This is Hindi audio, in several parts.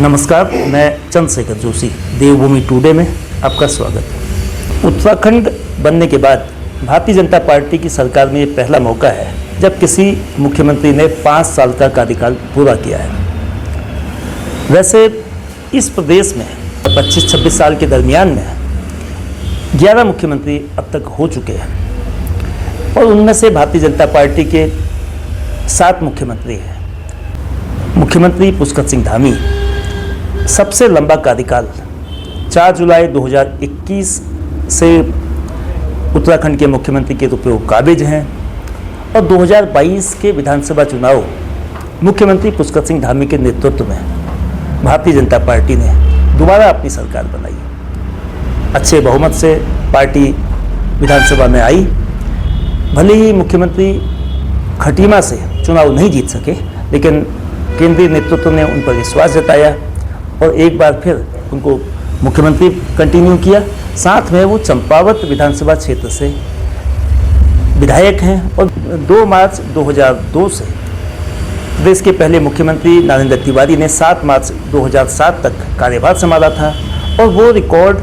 नमस्कार, मैं चंद्रशेखर जोशी, देवभूमि टुडे में आपका स्वागत है। उत्तराखंड बनने के बाद भारतीय जनता पार्टी की सरकार में ये पहला मौका है जब किसी मुख्यमंत्री ने 5 साल का कार्यकाल पूरा किया है। वैसे इस प्रदेश में 25-26 साल के दरमियान में 11 मुख्यमंत्री अब तक हो चुके हैं और उनमें से भारतीय जनता पार्टी के 7 मुख्यमंत्री हैं। मुख्यमंत्री पुष्कर सिंह धामी सबसे लंबा कार्यकाल 4 जुलाई 2021 से उत्तराखंड के मुख्यमंत्री के रूप में काबिज हैं और 2022 के विधानसभा चुनाव मुख्यमंत्री पुष्कर सिंह धामी के नेतृत्व में भारतीय जनता पार्टी ने दोबारा अपनी सरकार बनाई। अच्छे बहुमत से पार्टी विधानसभा में आई। भले ही मुख्यमंत्री खटीमा से चुनाव नहीं जीत सके, लेकिन केंद्रीय नेतृत्व ने उन पर विश्वास जताया और एक बार फिर उनको मुख्यमंत्री कंटिन्यू किया। साथ में वो चंपावत विधानसभा क्षेत्र से विधायक हैं और 2 मार्च 2002 से प्रदेश के पहले मुख्यमंत्री नरेंद्र तिवारी ने 7 मार्च 2007 तक कार्यभार संभाला था और वो रिकॉर्ड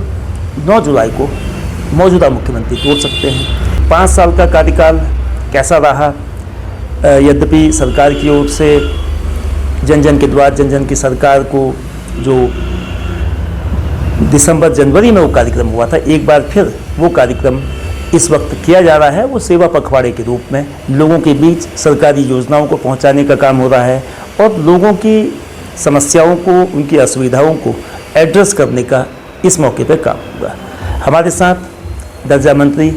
9 जुलाई को मौजूदा मुख्यमंत्री तोड़ सकते हैं। 5 साल का कार्यकाल कैसा रहा? यद्यपि सरकार की ओर से जन जन के द्वार जन जन की सरकार को जो दिसंबर जनवरी में वो कार्यक्रम हुआ था, एक बार फिर वो कार्यक्रम इस वक्त किया जा रहा है। वो सेवा पखवाड़े के रूप में लोगों के बीच सरकारी योजनाओं को पहुंचाने का काम हो रहा है और लोगों की समस्याओं को, उनकी असुविधाओं को एड्रेस करने का इस मौके पर काम होगा। हमारे साथ दर्जा मंत्री,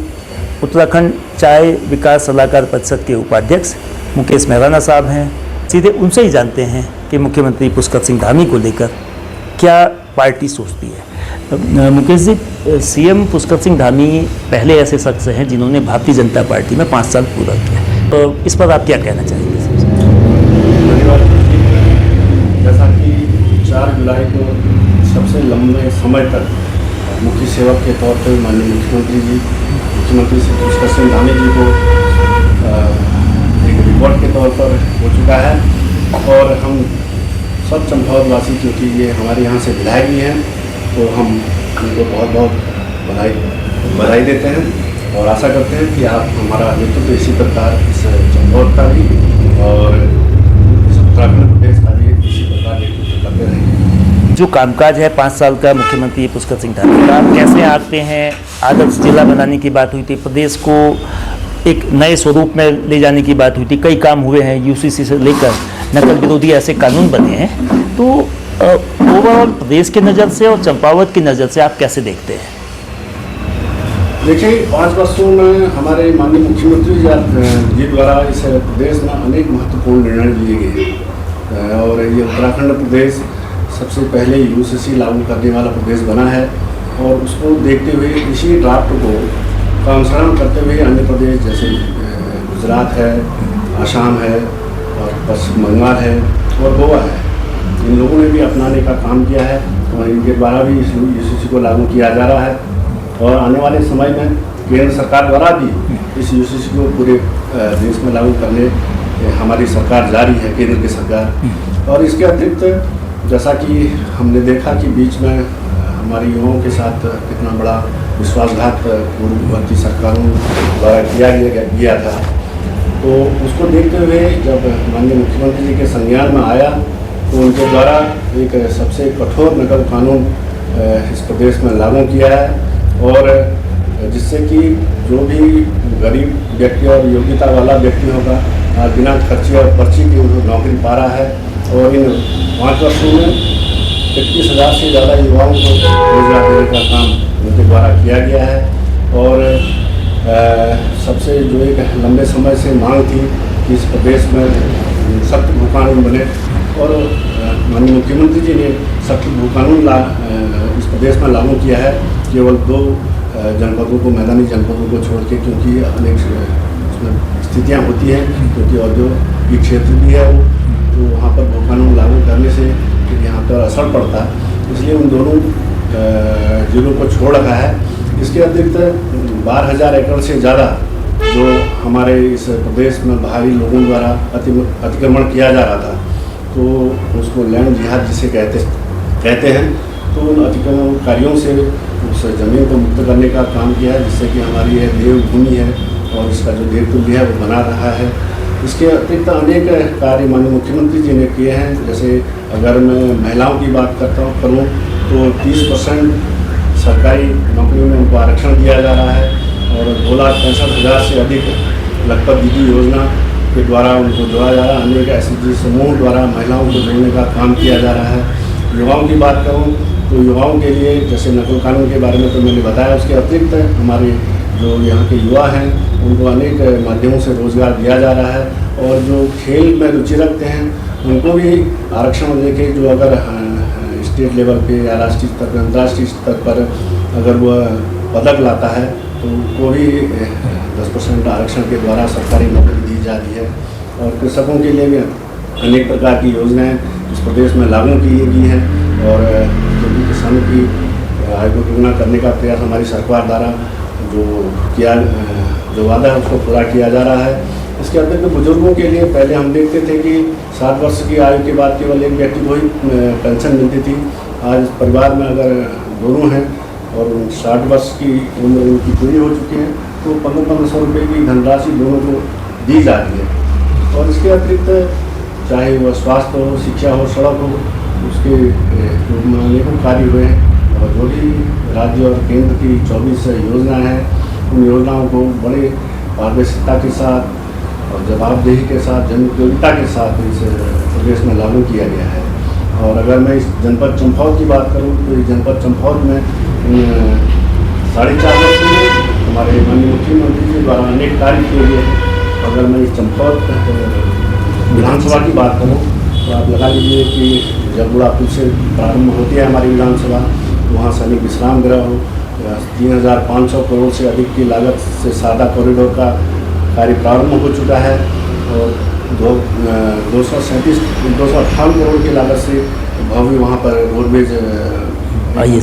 उत्तराखंड चाय विकास सलाहकार परिषद के उपाध्यक्ष मुकेश मेहराना साहब हैं। सीधे उनसे ही जानते हैं कि मुख्यमंत्री पुष्कर सिंह धामी को लेकर क्या पार्टी सोचती है। मुकेश जी, सीएम पुष्कर सिंह धामी पहले ऐसे शख्स हैं जिन्होंने भारतीय जनता पार्टी में 5 साल पूरा किया, तो इस पर आप क्या कहना चाहेंगे? धन्यवाद। जैसा कि 4 जुलाई को सबसे लंबे समय तक मुख्य सेवक के तौर पर माननीय मुख्यमंत्री श्री पुष्कर सिंह धामी जी को एक रिकॉर्ड के तौर पर हो चुका है और हम सब चंपावत वासी, क्योंकि ये हमारे यहाँ से विधायक भी हैं, तो हम उनको बहुत बहुत बधाई देते हैं और आशा करते हैं कि आप हमारा नेतृत्व इसी प्रकार इस चंपावत का भी और इस उत्तराखंड प्रदेश का भी इसी प्रकार नेतृत्व करते रहेंगे। जो कामकाज है 5 साल का मुख्यमंत्री पुष्कर सिंह धामी का, कैसे आंकते हैं? आदर्श जिला बनाने की बात हुई थी, प्रदेश को एक नए स्वरूप में ले जाने की बात हुई थी, कई काम हुए हैं, यूसीसी से लेकर नकल विरोधी ऐसे कानून बने हैं। तो ओवरऑल प्रदेश की नज़र से और चंपावत की नज़र से आप कैसे देखते हैं? देखिए, 5 वर्षों में हमारे माननीय मुख्यमंत्री जी द्वारा इस प्रदेश में अनेक महत्वपूर्ण निर्णय लिए गए और ये उत्तराखंड प्रदेश सबसे पहले यूसीसी लागू करने वाला प्रदेश बना है और उसको देखते हुए इसी ड्राफ्ट को का अनुसरण करते हुए अन्य प्रदेश जैसे गुजरात है, आसाम है और पश्चिम बंगाल है और गोवा है, इन लोगों ने भी अपनाने का काम किया है और इनके द्वारा भी इस यूसीसी को लागू किया जा रहा है और आने वाले समय में केंद्र सरकार द्वारा भी इस यूसीसी को पूरे देश में लागू करने हमारी सरकार जारी है, केंद्र की सरकार। और इसके अतिरिक्त जैसा कि हमने देखा कि बीच में हमारे युवाओं के साथ कितना बड़ा विश्वासघात पूर्ववर्ती सरकारों द्वारा किया गया था, तो उसको देखते हुए जब माननीय मुख्यमंत्री जी के संज्ञान में आया तो उनके द्वारा एक सबसे कठोर नकल कानून इस प्रदेश में लागू किया है और जिससे कि जो भी गरीब व्यक्ति और योग्यता वाला व्यक्ति होगा बिना खर्चे और पर्ची की नौकरी पा रहा है और इन 5 वर्षों में 31,000 से ज़्यादा युवाओं को रोजगार देने का काम उनके द्वारा किया गया है। और सबसे जो एक लंबे समय से मांग थी कि इस प्रदेश में सख्त भू कानून बने और माननीय मुख्यमंत्री जी ने सख्त भू कानून इस प्रदेश में लागू किया है, केवल 2 जनपदों को, मैदानी जनपदों को छोड़ के, क्योंकि अनेक उसमें स्थितियाँ होती हैं, क्योंकि औद्योगिक क्षेत्र भी है वो, तो वहाँ पर भू कानून लागू करने से यहाँ पर असर पड़ता है, इसलिए उन दोनों जिलों को छोड़ रखा है। इसके अतिरिक्त 12,000 एकड़ से ज़्यादा जो हमारे इस प्रदेश में बाहरी लोगों द्वारा अतिक्रमण किया जा रहा था, तो उसको लैंड जिहाद जिसे कहते कहते हैं, तो उन अतिक्रमणकारियों से उस ज़मीन को मुक्त करने का काम किया है, जिससे कि हमारी यह देवभूमि है और इसका जो देवतुल्य है वो बना रहा है। इसके अतिरिक्त अनेक कार्य माननीय मुख्यमंत्री जी ने किए हैं। जैसे अगर मैं महिलाओं की बात करूँ तो 30% सरकारी नौकरियों में उनको आरक्षण दिया जा रहा है और 2,65,000 से अधिक लखपत दीदी योजना के द्वारा उनको जोड़ा जा रहा है। अनेक SHG समूह द्वारा महिलाओं को जोड़ने का काम किया जा रहा है। युवाओं की बात करूँ तो युवाओं के लिए जैसे नकल कानून के बारे में तो मैंने बताया, उसके अतिरिक्त हमारे जो यहाँ के युवा हैं उनको अनेक माध्यमों से रोज़गार दिया जा रहा है और जो खेल में रुचि रखते हैं उनको भी आरक्षण देके जो अगर स्टेट लेवल पे या राष्ट्रीय स्तर पर अंतर्राष्ट्रीय स्तर पर अगर वह पदक लाता है तो उनको भी 10% आरक्षण के द्वारा सरकारी नौकरी दी जा रही है। और कृषकों के लिए भी अनेक प्रकार की योजनाएं इस प्रदेश में लागू की गई हैं और जो भी किसानों की आय को दुगना करने का प्रयास हमारी सरकार द्वारा जो वादा है उसको पूरा किया जा रहा है। इसके अतिरिक्त बुजुर्गों के लिए पहले हम देखते थे कि 60 वर्ष की आयु के बाद केवल एक व्यक्ति को ही पेंशन मिलती थी। आज परिवार में अगर दोनों हैं और 60 वर्ष की उम्र उनकी पूरी हो चुकी है तो 1500 रुपये की धनराशि दोनों को दी जा रही है। और इसके अतिरिक्त चाहे वह स्वास्थ्य हो, शिक्षा हो, सड़क हो, उसके अनेकों कार्य हुए हैं और जो भी राज्य और केंद्र की 24 योजनाएं हैं उन योजनाओं को बड़े पारदर्शिता के साथ और जवाबदेही के साथ, जनउपयोगिता के साथ इस प्रदेश में लागू किया गया है। और अगर मैं इस जनपद चंपावत की बात करूं तो इस जनपद चंपावत में 4.5 वर्ष में हमारे माननीय मुख्यमंत्री जी द्वारा अनेक कार्य किए गए हैं। अगर मैं इस चंपावत विधानसभा की बात करूं तो आप लगा लीजिए कि जब बुढ़ापुर से प्रारंभ होती है हमारी विधानसभा, वहाँ सैनिक विश्राम गृह हो, 3,500 करोड़ से अधिक की लागत से सादा कॉरिडोर का कार्य प्रारंभ हो चुका है और 258 करोड़ की लागत से भव्य वहाँ पर रोडवेज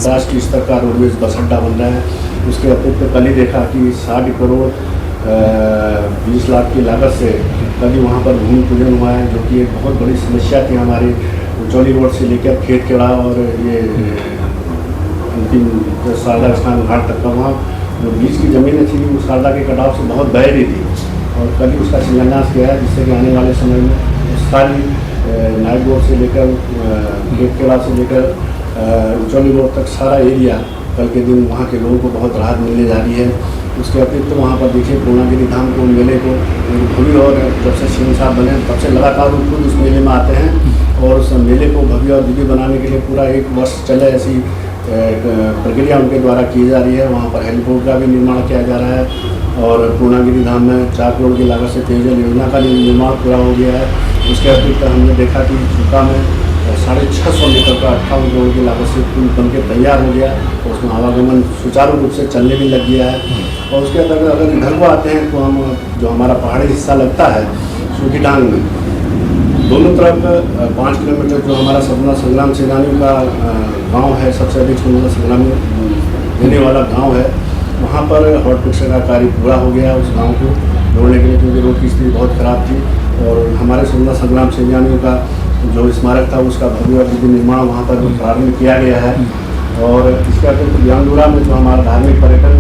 राष्ट्रीय स्तर का रोडवेज बस अड्डा बन रहा है। उसके अतिरिक्त कल ही देखा कि 60 करोड़ 20 लाख की लागत से कल ही वहाँ पर भूमि पूजन हुआ है, जो कि एक बहुत बड़ी समस्या थी हमारे उचौली रोड से लेकर खेतखेड़ा और ये अंतिम शारदा स्नान घाट तक का वहाँ जो बीच की ज़मीनें थी उस शारदा के कटाव से बहुत बह रही थी और कल ही उसका शिलान्यास किया है, जिससे कि आने वाले समय में सारी नायक रोड से लेकर खेतखेड़ा से लेकर उचौली रोड तक सारा एरिया कल के दिन वहाँ के लोगों को बहुत राहत मिलने जा रही है। उसके अतिरिक्त वहाँ पर देखिए पूर्णागिरि धाम को मेले को भव्य और जब से सीएम साहब बने तब से लगातार वो खुद उस मेले में आते हैं और उस मेले को भव्य और दिव्य बनाने के लिए पूरा 1 वर्ष चले ऐसी प्रक्रिया उनके द्वारा की जा रही है। वहाँ पर हेलीपोर्ट का भी निर्माण किया जा रहा है और पूर्णागिरि धाम में 4 करोड़ की लागत से पेयजल योजना का निर्माण पूरा हो गया है। उसके अतिरिक्त हमने देखा कि चूका में 650 मीटर का 58 करोड़ की लागत से पुल बन के तैयार हो गया और उसमें आवागमन सुचारू रूप से चलने भी लग गया है। और उसके अंदर अगर इधर को आते हैं तो हम जो हमारा पहाड़ी हिस्सा लगता है सूखीडांग में दोनों तरफ 5 किलोमीटर जो हमारा स्वतंत्रता संग्राम सेनानियों का गांव है, सबसे अधिक स्वतंत्रता संग्राम देने वाला गांव है, वहाँ पर हॉट पिक्चर का कार्य पूरा हो गया उस गांव को जोड़ने के लिए, क्योंकि रोड की स्थिति बहुत ख़राब थी और हमारे स्वतंत्रता संग्राम सेनानियों का जो स्मारक था उसका भव्य और दिव्य निर्माण वहाँ पर प्रारंभ किया गया है। और इसके अतिरिक्त ज्ञानदुरा में जो हमारा धार्मिक पर्यटन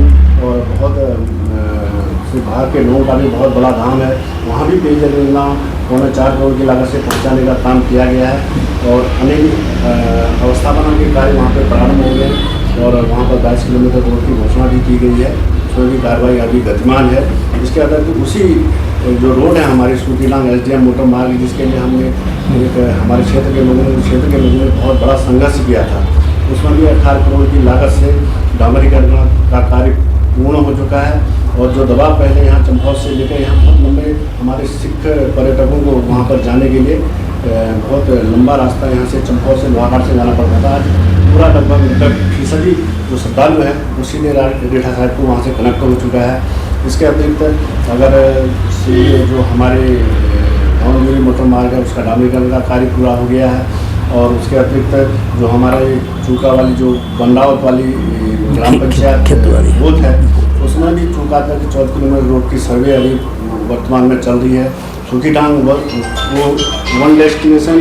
और बहुत बाहर के लोगों का भी बहुत बड़ा धाम है, वहाँ भी पेयजल योजना 4 करोड़ की लागत से पहुँचाने का काम किया गया है और अनेक अवस्थापना के कार्य वहाँ पर प्रारंभ हो गए और वहाँ पर 22 किलोमीटर रोड की घोषणा भी की गई है, उसमें भी कार्रवाई अभी गतिमान है। इसके अतिरिक्त उसी जो रोड है हमारी सूखीडांग SDM मोटर मार्ग, जिसके लिए हमने एक हमारे क्षेत्र के लोगों ने बहुत बड़ा संघर्ष किया था, उसमें भी 18 करोड़ की लागत से डामरीकरण का कार्य पूर्ण हो चुका है। और जो दबाव पहले यहाँ चंपावत से लेकर यहाँ बहुत लंबे हमारे सिख पर्यटकों को वहाँ पर जाने के लिए बहुत लंबा रास्ता यहाँ से चंपावत से लोहाघाट से जाना पड़ता था, आज पूरा लगभग 90% जो श्रद्धालु है उसी ने रीठा साहिब को वहाँ से कनेक्ट हो चुका है। इसके अतिरिक्त अगर जो हमारे धामगिरी मोटर मार्ग है उसका डामरीकरण का कार्य पूरा हो गया है और उसके अतिरिक्त जो हमारे चूका वाली जो बंडावत वाली ग्राम पंचायत बूथ है उसमें भी चूका तक 14 किलोमीटर रोड की सर्वे अभी वर्तमान में चल रही है। सुखीडांग वो one destination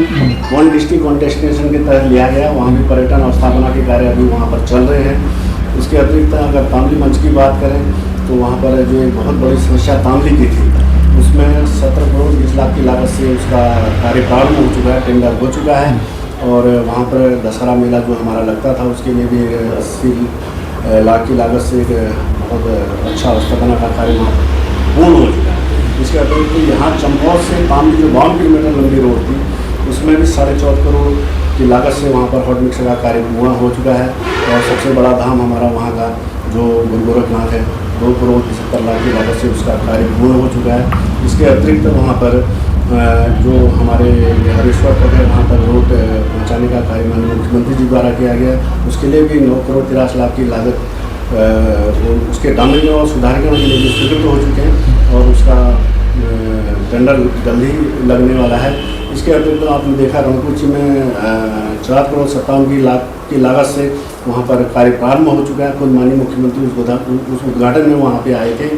one district one destination के तहत लिया गया। वहाँ भी पर्यटन अवस्थापना के कार्य अभी वहाँ पर चल रहे हैं। इसके अतिरिक्त अगर तामली मंच की बात करें तो वहाँ पर जो एक बहुत बड़ी समस्या तामली की थी, उसमें 17 करोड़ 20 लाख की लागत से उसका कार्य प्रारंभ हो चुका है, टेंडर हो चुका है। और वहाँ पर दशहरा मेला जो हमारा लगता था उसके लिए भी 80 लाख की लागत से एक बहुत अच्छा अवस्थापना का कार्य वहाँ पूर्ण हो चुका है। इसके अतिरिक्त यहाँ चंपौर से तामली जो 52 किलोमीटर लंबी रोड थी उसमें भी 4.5 करोड़ की लागत से वहाँ पर हॉट मिक्सर का कार्य पूर्ण हो चुका है। और सबसे बड़ा धाम हमारा वहाँ का जो गुरु गोरखनाथ है 2 करोड़ 70 लाख की लागत से उसका कार्य पूर्ण हो चुका है। इसके अतिरिक्त वहाँ पर जो हमारे हरेश्वर तक है वहाँ पर रोड पहुँचाने का कार्य माननीय मुख्यमंत्री जी द्वारा किया गया, उसके लिए भी 9 करोड़ 83 लाख की लागत उसके डामरीकरण और सुधारीकरण के लिए भी स्वीकृत हो चुके हैं और उसका टेंडर जल्द ही लगने वाला है। इसके अतिरिक्त आपने देखा रणकुची में 4 करोड़ 57 लाख की लागत से वहाँ पर कार्य प्रारंभ हो चुका है। खुद माननीय मुख्यमंत्री उस उद्घाटन में वहाँ पे आए थे।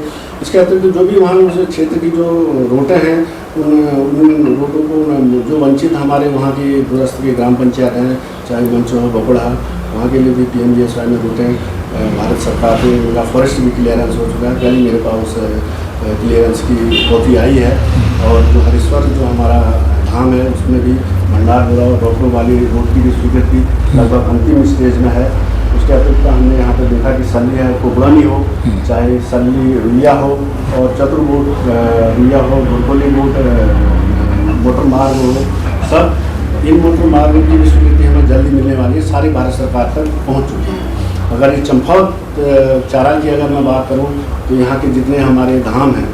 इसके अतिरिक्त जो भी वहाँ उस क्षेत्र की जो रोडें हैं उन रोडों को जो वंचित हमारे वहाँ की दूरस्थ की ग्राम पंचायत हैं, चाहे मंच हो बकुड़ा, वहाँ के लिए भी PMGSY में रोडें भारत सरकार से उनका फॉरेस्ट भी क्लियरेंस हो चुका है। कल मेरे पास क्लियरेंस की कॉपी आई है। और जो हरीश्वर जो हमारा धाम है उसमें भी भंडारपुरा और डॉक्टर वाली रोड की भी स्वीकृति लगभग अंतिम स्टेज में है। उसके अतिरिक्त हमने यहाँ पर देखा कि सल्ली है कोबरानी हो, चाहे सल्ली रुइया हो और चतुर्बोट रुइया हो, गुरकोली बोट मोटर मार्ग हो, सब इन मोटर मार्गों की भी स्वीकृति हमें जल्दी मिलने वाली है। सारी भारत सरकार तक पहुँच चुकी है। अगर ये चंपौर चारा की अगर मैं बात करूँ तो यहाँ के जितने हमारे धाम हैं,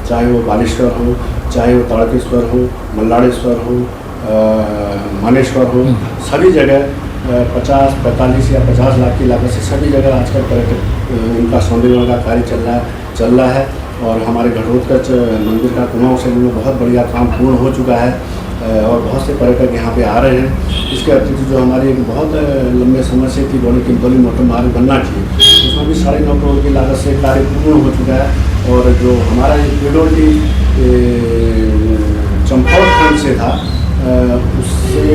चाहे वो बालेश्वर हो, चाहे वो ताड़केश्वर हो, मल्लाड़ेश्वर हो, मानेश्वर हो, सभी जगह 50, 45 या 50 लाख की लागत से सभी जगह आजकल पर्यटक उनका सौंदर्यीकरण का कार्य चल रहा है। और हमारे घटोत्कच मंदिर का कुमाऊं शैली में बहुत बढ़िया काम पूर्ण हो चुका है और बहुत से पर्यटक यहाँ पे आ रहे हैं। इसके अतिरिक्त जो हमारी एक बहुत लंबे समय से थी बड़ी किंतौली मोटर मार्ग बनना चाहिए, उसमें भी 9.5 करोड़ की लागत से कार्य पूर्ण हो चुका है। और जो हमारा ये पेडोल्टी चंपौर खंड से था उससे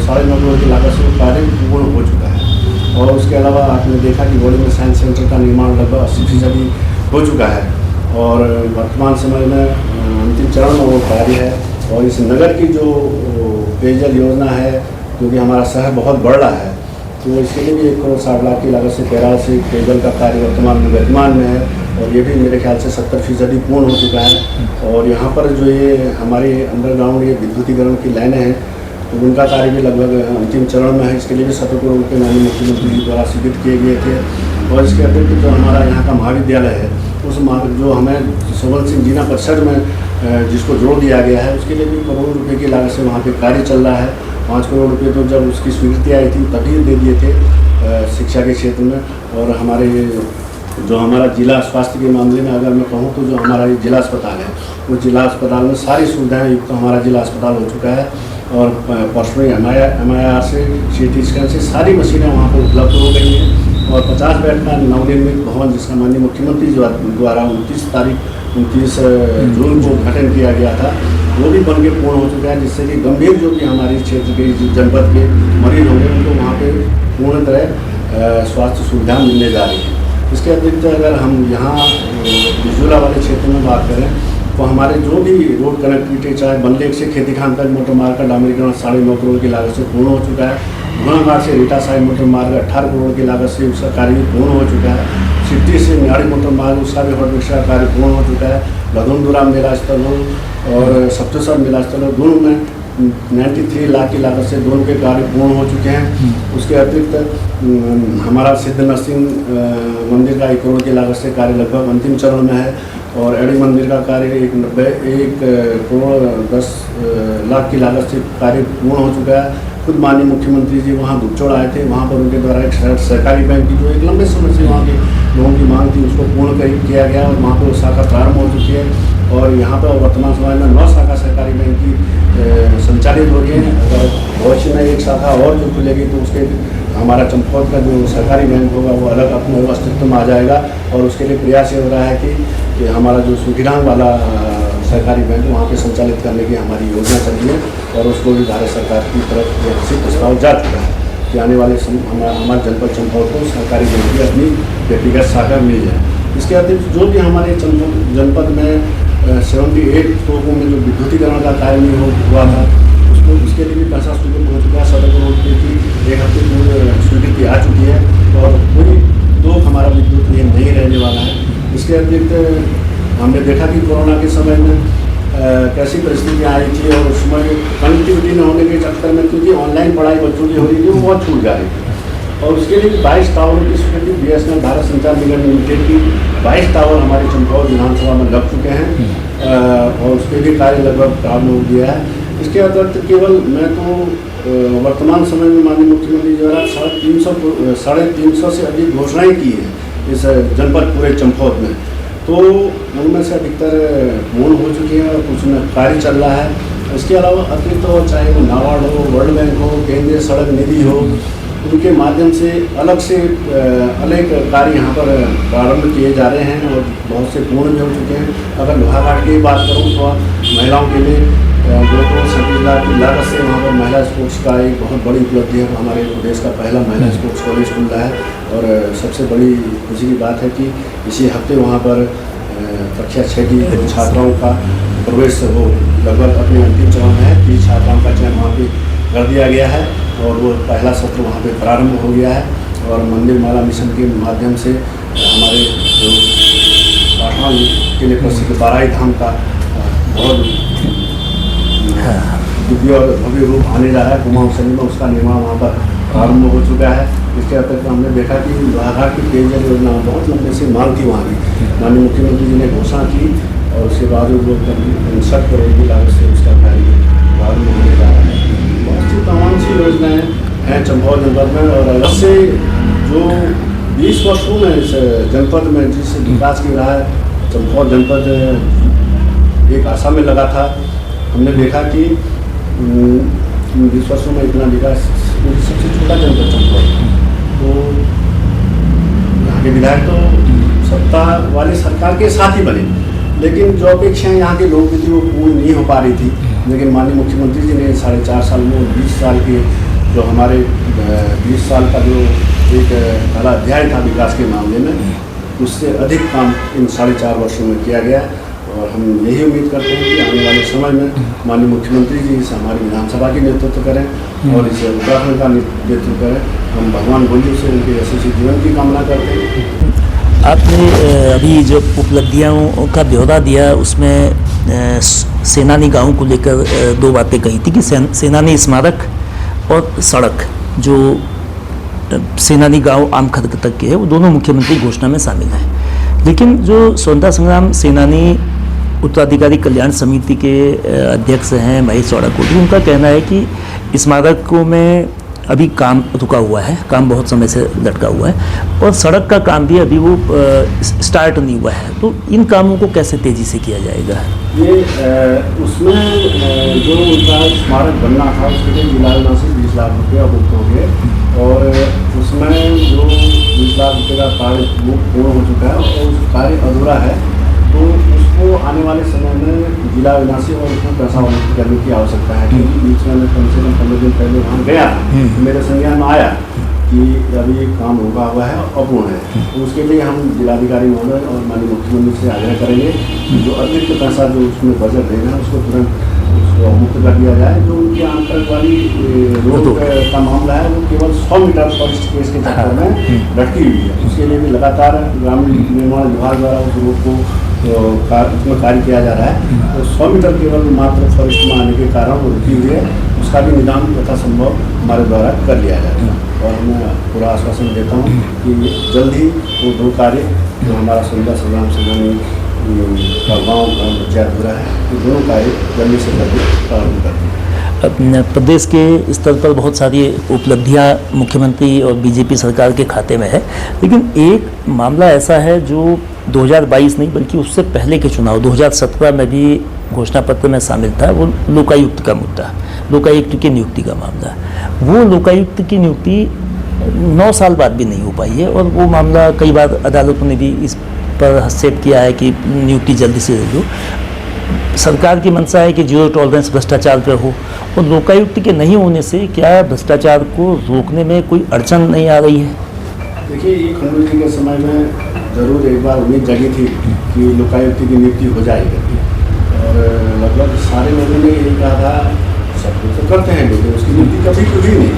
9.5 करोड़ की लागत से कार्य पूर्ण हो चुका है। और उसके अलावा आपने देखा कि बॉडी में साइंस सेंटर का निर्माण लगभग 80% हो चुका है और वर्तमान समय में अंतिम चरण में वो कार्य है। और इस नगर की जो पेयजल योजना है, क्योंकि हमारा शहर बहुत बढ़ रहा है, तो इसके लिए भी 1 करोड़ 60 लाख की लागत से 13 से पेयजल का कार्य वर्तमान में है और ये भी मेरे ख्याल से 70% पूर्ण हो चुका है। और यहाँ पर जो ये हमारे अंडरग्राउंड ये विद्युतीकरण की लाइनें हैं तो उनका कार्य भी लगभग अंतिम चरण में है। इसके लिए भी 17 करोड़ रुपये माननीय मुख्यमंत्री जी द्वारा स्वीकृत किए गए थे। और इसके अतिरिक्त जो हमारा यहाँ का महाविद्यालय है उस जो हमें सुवर्ण सिंह जीना परिषद में जिसको जोड़ दिया गया है उसके लिए भी करोड़ों रुपये की लागत से वहाँ पे कार्य चल रहा है। 5 करोड़ रुपये तो जब उसकी स्वीकृति आई थी तभी दे दिए थे शिक्षा के क्षेत्र में। और हमारे जो हमारा जिला स्वास्थ्य के मामले में अगर मैं कहूँ तो जो हमारा ये जिला अस्पताल है उस जिला अस्पताल में सारी सुविधाएं युक्त हमारा जिला अस्पताल हो चुका है। और पर्सनली MIR से CT स्कैन से सारी मशीनें वहाँ पर उपलब्ध हो गई हैं। और 50 बेड का नवनिर्मित भवन जिसका माननीय मुख्यमंत्री द्वारा 29 जून को उद्घाटन किया गया था वो भी बन के पूर्ण हो चुका है, जिससे कि गंभीर जो भी हमारे क्षेत्र के जनपद के मरीज होंगे उनको वहाँ पे पूर्ण तरह स्वास्थ्य सुविधा मिलने जा रही है। इसके अतिरिक्त अगर हम यहाँ बिजूला वाले क्षेत्र में बात करें तो हमारे जो भी रोड कनेक्टिविटी चाहे बनलेख से खेती खान तक मोटर मार्ग का डामरीकरण 9.5 करोड़ की लागत से पूर्ण हो चुका है। गुणाघाट से रीटा साहिब मोटर मार्ग 18 करोड़ की लागत से उसका कार्य भी पूर्ण हो चुका है। सिद्धि से निहाड़ी मोटर मार्ग उसका भी हॉट मिक्सर का कार्य पूर्ण हो चुका है। लधुनदुरा मेला स्थल हो और सप्तसर मेला स्थल हो, दोनों में 93 लाख की लागत से दोनों के कार्य पूर्ण हो चुके हैं। उसके अतिरिक्त हमारा सिद्ध नरसिंह मंदिर का 1 करोड़ की लागत से कार्य लगभग अंतिम चरण में है। और एडी मंदिर का कार्य 1 करोड़ 10 लाख की लागत से कार्य पूर्ण हो चुका है। खुद माननीय मुख्यमंत्री जी वहाँ दुपचौड़ आए थे, वहाँ पर उनके द्वारा एक सहकारी बैंक की जो एक लंबे समय से वहाँ के लोगों की मांग थी उसको पूर्ण किया गया और वहाँ पर शाखा प्रारंभ हो चुकी है। और यहाँ पर वर्तमान समय में 9 शाखा सहकारी बैंक की संचालित हो रही है। अगर भविष्य में एक शाखा और जो खुलेगी तो उसके हमारा चंपौर का जो सरकारी बैंक होगा वो अलग अपने अस्तित्व में आ जाएगा। और उसके लिए प्रयास ये हो रहा है कि हमारा जो सुखीडांग वाला सरकारी बैंक वहाँ पे संचालित करने की हमारी योजना चल रही है और उसको भी भारत सरकार की तरफ से प्रस्ताव जा चुका है कि आने वाले हमारे जनपद चंपावत को सरकारी बैंक की अपनी व्यक्तिगत शाखा मिल जाए। इसके अतिरिक्त जो भी हमारे जनपद में 78 लोगों में जो विद्युतीकरण का कार्य नहीं हुआ था उसको उसके लिए भी पैसा स्वीकृत हो चुका है। 17 करोड़ रुपये की एक हफ्ते पूर्व स्वीकृति आ चुकी है और पूरी 2 हमारा विद्युत ये नहीं रहने वाला है। इसके अतिरिक्त हमने देखा कि कोरोना के समय में कैसी परिस्थितियाँ आई थी और उसमें कनेक्टिविटी न होने के चक्कर में क्योंकि ऑनलाइन पढ़ाई बच्चों की हो रही थी वो बहुत छूट जा रही थी और उसके लिए 22 टावरों की स्वीकृति BSNL भारत संचार निगम लिमिटेड की 22 टावर हमारे चंपावत विधानसभा में लग चुके हैं और उसके लिए कार्य लगभग प्रारंभ हो गया है। इसके अतिरिक्त केवल मैं तो वर्तमान समय में माननीय मुख्यमंत्री द्वारा 350 से अधिक घोषणाएँ की हैं इस जनपद पूरे चंपावत में, तो उनमें से अधिकतर पूर्ण हो चुकी हैं और कुछ में कार्य चल रहा है। इसके अलावा अतिरिक्त तो चाहे वो नाबार्ड हो, वर्ल्ड बैंक हो, केंद्रीय सड़क निधि हो, उनके माध्यम से अनेक कार्य यहाँ पर प्रारंभ किए जा रहे हैं और बहुत से पूर्ण भी हो चुके हैं। अगर लोहाघाट की बात करूँ तो महिलाओं के लिए 2.37 लाख की लागत से वहाँ पर महिला स्पोर्ट्स का एक बहुत बड़ी उपलब्धि है। हमारे प्रदेश का पहला महिला स्पोर्ट्स कॉलेज खुल रहा है और सबसे बड़ी खुशी की बात है कि इसी हफ्ते वहाँ पर कक्षा 6 की छात्राओं का प्रवेश हो लगभग अपने अंतिम चरण में है। 30 छात्राओं का चयन वहाँ पे कर दिया गया है और वो पहला सत्र वहाँ पे प्रारंभ हो गया है और मंदिर माला मिशन के माध्यम से हमारे जो पाटन के लिए प्रसिद्ध बाराही धाम का बहुत दिव्य और भव्य रूप आने जा रहा है। कुमाऊं शनि में उसका निर्माण वहाँ पर प्रारंभ हो चुका है। इसके अतिरिक्त हमने देखा कि लोहाघाट की पेयजल योजना बहुत लंबे से मांग थी वहाँ की, माननीय मुख्यमंत्री जी ने घोषणा की और उसके बाद वो 59 करोड़ की लागत से उसका कार्य प्रारंभ होने जा रहा है। बहुत सी तमाम सी योजनाएँ हैं चंपावत जनपद में और अलग से जो 20 वर्षों में इस जनपद में जिस विकास की रहा है चंपावत जनपद एक आशा में लगा था। हमने देखा कि 20 वर्षों में इतना विकास सबसे छोटा जनपद चंपावत, तो यहाँ के विधायक तो सत्ता वाली सरकार के साथ ही बने, लेकिन जो अपेक्षाएं यहाँ के लोगों की थी वो पूरी नहीं हो पा रही थी। लेकिन माननीय मुख्यमंत्री जी ने 4.5 साल में 20 साल के जो हमारे 20 साल का जो एक पहला अध्याय था विकास के मामले में, उससे अधिक काम इन 4.5 वर्षों में किया गया और हम यही उम्मीद करते हैं कि आने वाले समय में माननीय मुख्यमंत्री जी इस हमारी विधानसभा की नेतृत्व करें और इस उत्तराखंड का नेतृत्व करें। हम भगवान बुद्ध से उनके यशस्वी जीवन की कामना करते हैं। आपने अभी जो उपलब्धियों का ब्यौरा दिया उसमें सेनानी गांव को लेकर 2 बातें कही थी कि सेनानी स्मारक और सड़क जो सेनानी गांव आमखद तक के है वो दोनों मुख्यमंत्री घोषणा में शामिल हैं, लेकिन जो स्वतंत्रता संग्राम सेनानी उत्तराधिकारी कल्याण समिति के अध्यक्ष हैं महेश चौड़ा कोटी, उनका कहना है कि स्मारकों में अभी काम रुका हुआ है, काम बहुत समय से लटका हुआ है और सड़क का काम भी अभी वो स्टार्ट नहीं हुआ है, तो इन कामों को कैसे तेज़ी से किया जाएगा? ये उसमें जो उनका स्मारक बनना था उसके लिए जिला से 20 लाख रुपया बुक हो गए और उसमें जो 20 लाख रुपये का कार्य वो पूर्ण हो चुका है और उस कार्य अधूरा है, तो उसको आने वाले समय में जिला विनाशी और उसमें पैसा आवंटित करने की आवश्यकता है। क्योंकि बीच में मैं कम से कम 15 दिन पहले वहाँ गया, मेरे संज्ञान में आया कि अभी काम रुका हुआ है और अपूर्ण है, तो उसके लिए हम जिलाधिकारी महोदय और माननीय मुख्यमंत्री से आग्रह करेंगे कि जो अतिरिक्त पैसा जो उसमें बजट देना है उसको तुरंत उसको मुक्त कर दिया जाए। जो उनकी आंतरिक वाली रोड का मामला है वो केवल 100 मीटर फर्स्ट केस के चक्कर में लटकी हुई है, उसके लिए भी लगातार ग्रामीण निर्माण विभाग द्वारा उस रोड को उसमें कार्य किया जा रहा है। तो 100 मीटर केवल मात्र फॉरेस्ट में आने के कारण वो रुकी हुई है, उसका भी निदान यथासंभव हमारे द्वारा कर लिया जाएगा और मैं पूरा आश्वासन देता हूँ कि जल्द ही वो 2 कार्य जो हमारा स्वतंत्रता संग्राम सेनानी का गाँव का बच्चा अधूरा है, ये दोनों कार्य जल्दी से जल्दी प्रारंभ करते हैं। प्रदेश के स्तर पर बहुत सारी उपलब्धियां मुख्यमंत्री और बीजेपी सरकार के खाते में है, लेकिन एक मामला ऐसा है जो 2022 नहीं बल्कि उससे पहले के चुनाव 2017 में भी घोषणा पत्र में शामिल था, वो लोकायुक्त का मुद्दा, लोकायुक्त की नियुक्ति का मामला। वो लोकायुक्त की नियुक्ति 9 साल बाद भी नहीं हो पाई है और वो मामला कई बार अदालतों ने भी इस पर हस्तक्षेप किया है कि नियुक्ति जल्दी से दे दो। सरकार की मंशा है कि जीरो टॉलरेंस भ्रष्टाचार पर हो, और लोकायुक्त के नहीं होने से क्या भ्रष्टाचार को रोकने में कोई अड़चन नहीं आ रही है? देखिए, ये खंडू जी के समय में जरूर एक बार उम्मीद जगी थी कि लोकायुक्त की नियुक्ति हो जाएगी, और लगभग सारे लोगों ने यही कहा था, सब कुछ तो करते हैं लेकिन उसकी नियुक्ति कभी हुई नहीं।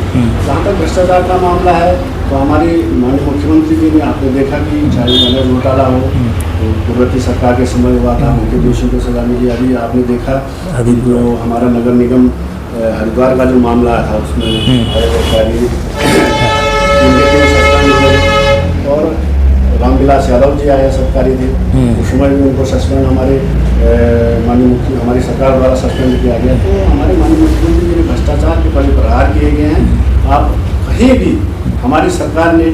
जहाँ तक भ्रष्टाचार का मामला है तो हमारी माननीय मुख्यमंत्री जी ने, आपने देखा कि चाहे मनोज घोटाला हो, तो पूर्ववर्ती सरकार के समय हुआ था, उनके दोषियों को सजा मिली। अभी आपने देखा जो हमारा नगर निगम हरिद्वार का जो मामला था उसमें और रामविलास यादव जी आए सरकारी थे, उस समय भी उनको सस्पेंड हमारी सरकार द्वारा सस्पेंड किया गया। तो हमारे माननीय मुख्यमंत्री जी ने भ्रष्टाचार के बड़े प्रहार किए गए हैं। आप कहीं भी हमारी सरकार ने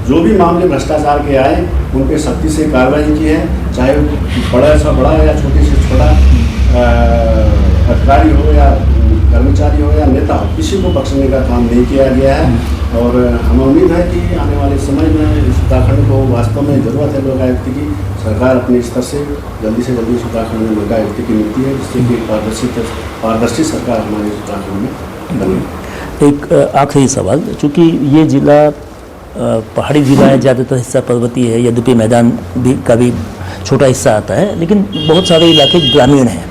जो भी मामले भ्रष्टाचार के आए उन पर सख्ती से कार्रवाई की है, चाहे बड़ा से बड़ा या छोटे से छोटा अधिकारी हो या कर्मचारी हो या नेता हो, किसी को बख्शने का काम नहीं किया गया है। और हमें उम्मीद है कि आने वाले समय में इस उत्तराखंड को वास्तव में ज़रूरत है लोकायुक्त की। सरकार अपने स्तर से जल्दी इस उत्तराखंड में लोकायुक्त की नियुक्ति है, जिससे कि पारदर्शी सरकार हमारे उत्तराखंड में बने। एक आखिरी सवाल, चूँकि ये ज़िला पहाड़ी ज़िला है, ज़्यादातर हिस्सा पर्वतीय है, यद्यपि मैदान भी का भी छोटा हिस्सा आता है, लेकिन बहुत सारे इलाके ग्रामीण हैं।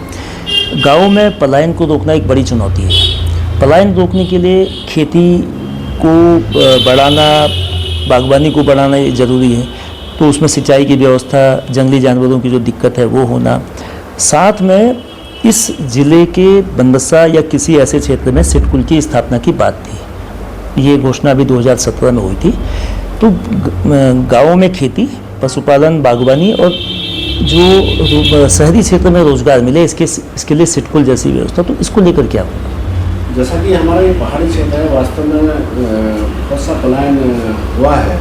गाँव में पलायन को रोकना एक बड़ी चुनौती है। पलायन रोकने के लिए खेती को बढ़ाना, बागवानी को बढ़ाना ये ज़रूरी है, तो उसमें सिंचाई की व्यवस्था, जंगली जानवरों की जो दिक्कत है वो होना, साथ में इस ज़िले के बनबसा या किसी ऐसे क्षेत्र में सिडकुल की स्थापना की बात थी। ये घोषणा भी 2017 में हुई थी। तो गाँवों में खेती, पशुपालन, बागवानी और जो शहरी क्षेत्र में रोजगार मिले, इसके लिए सिडकुल जैसी व्यवस्था, तो इसको लेकर क्या होगा? जैसा कि हमारा ये पहाड़ी क्षेत्र है, वास्तव में बहुत सा पलायन हुआ है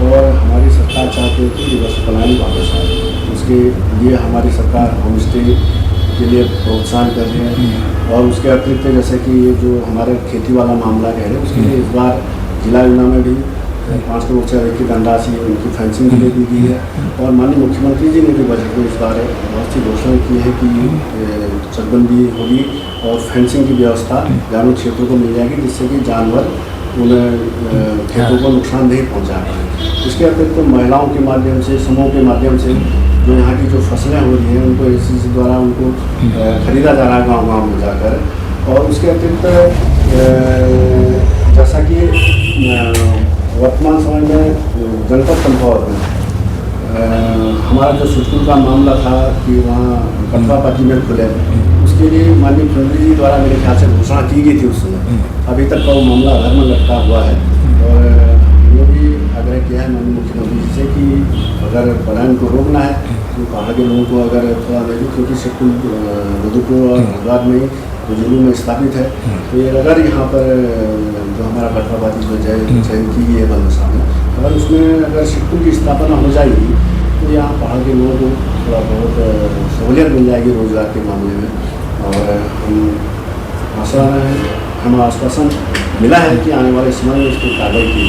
और हमारी सरकार चाहती है कि बस पलायन वापस आए। उसके लिए हमारी सरकार होम स्टे के लिए प्रोत्साहन कर रही है, और उसके अतिरिक्त जैसे कि ये जो हमारे खेती वाला मामला कह रहे हैं, उसके लिए इस बार जिला योजना में भी 5 करोड़ से अधिक की धनराशि उनकी फेंसिंग के लिए दी गई है। और माननीय मुख्यमंत्री जी ने भी बजट में इस बार बहुत सी घोषणा की है कि चकबंदी होगी और फेंसिंग की व्यवस्था ग्रामीण क्षेत्रों को मिल जाएगी, जिससे कि जानवर उन खेतों को नुकसान नहीं पहुँचा पाए। इसके अतिरिक्त तो महिलाओं के माध्यम से, समूह के माध्यम से जो यहाँ की जो फसलें हो रही हैं उनको एसीसी द्वारा उनको खरीदा जा रहा है गाँव में जाकर। और उसके अतिरिक्त जैसा कि वर्तमान समय में जनपद चंपावत में हमारा जो सिडकुल का मामला था कि वहाँ कटवापाती में खुले, उसके लिए माननीय मुख्यमंत्री जी द्वारा मेरे ख्याल से घोषणा की गई थी उस समय। अभी तक का वो मामला घर में लटका हुआ है, और ये भी आग्रह किया है माननीय मुख्यमंत्री जी से कि अगर पलायन को रोकना है तो पहाड़ के लोगों को अगर थोड़ा दे, क्योंकि सिडकुल रुद्रपुर और हरिद्वार में बुजुर्गों में स्थापित है, तो ये अगर यहाँ पर जो हमारा कटवापाती जो चयन की गई है बनबसा में, अगर उसमें अगर सिडकुल की स्थापना हो जाएगी तो यहाँ पहाड़ के लोगों को थोड़ा बहुत सहूलियत मिल जाएगी रोजगार के मामले में। और हम आश्वासन मिला है कि आने वाले समय में इसकी कार्रवाई की